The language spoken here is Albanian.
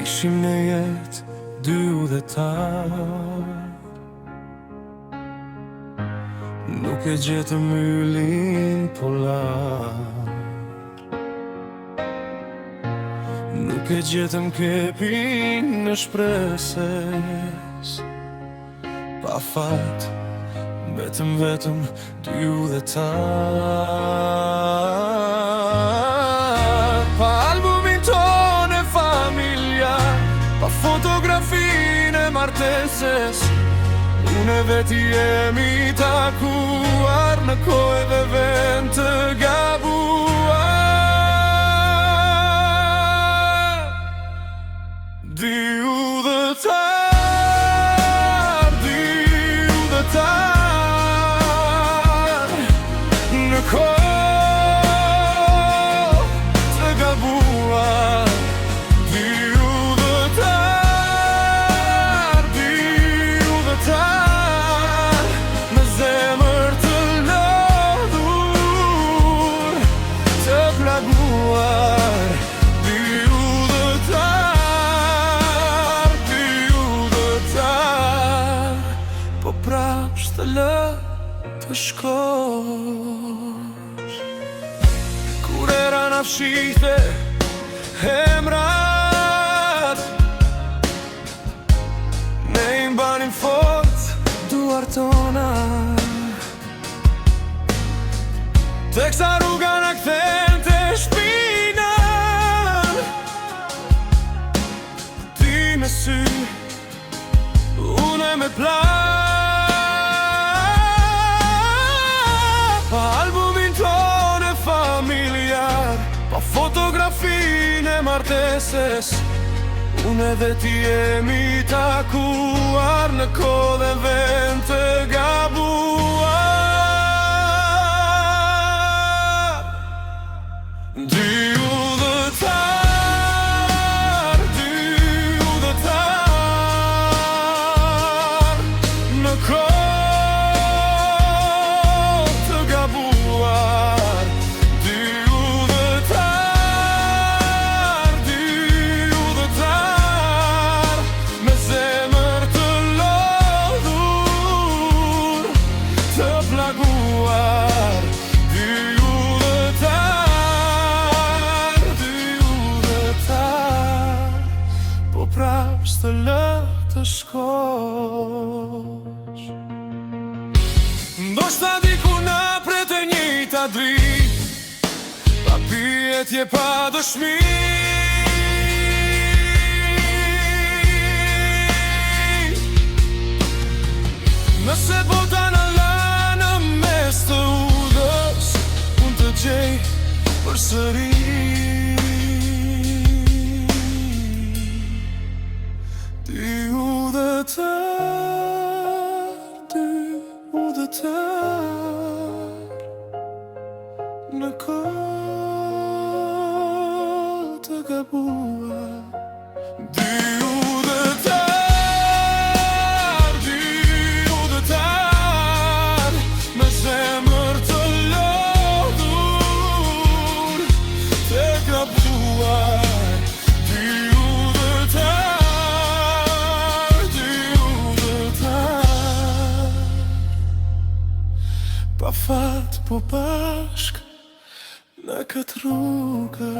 Ishim në jetë dy udhëtar, nuk e gjetëm yllin polar, nuk e gjetëm kepin në shpreses. Pa fat, vetëm dy udhëtar. Pa albumin tonë e familjar, pa fotografin e marteses, unë e veti jemi takuar në kohë dhe vend të gabuar. Dy udhëtar, në kohë të gabuar. Dy udhëtar, me zemër të lodhur, të plaguar. Dy udhëtar, po prap s'të lë të shkosh. Kur era na fshihte emrat, ne i mbanin fort duart tona, teksa rruga na kthente shpina. Ti me sy, unë me plan, pa albumin tonë e familjar, pa fotografin e marteses, unë edhe ti jemi takuar në kohë dhe vend të gabuar. Dy udhëtar, në kohë të gabuar. Dy udhëtar, me zemër të lodhur, të plaguar. Dy udhëtar, po prap s'të lë të shkosh. Ndoshta diku na pret e njëjta dritë, pa pyetje, pa dëshmi. Nëse bota na la në mes të udhës, unë të gjej përsëri. Dy udhëtar, në kohë të gabuar. Dy udhëtar, me zemër të lodhur, të gabuar. Dy udhëtar, pa fat po bashk në këtë rrugë.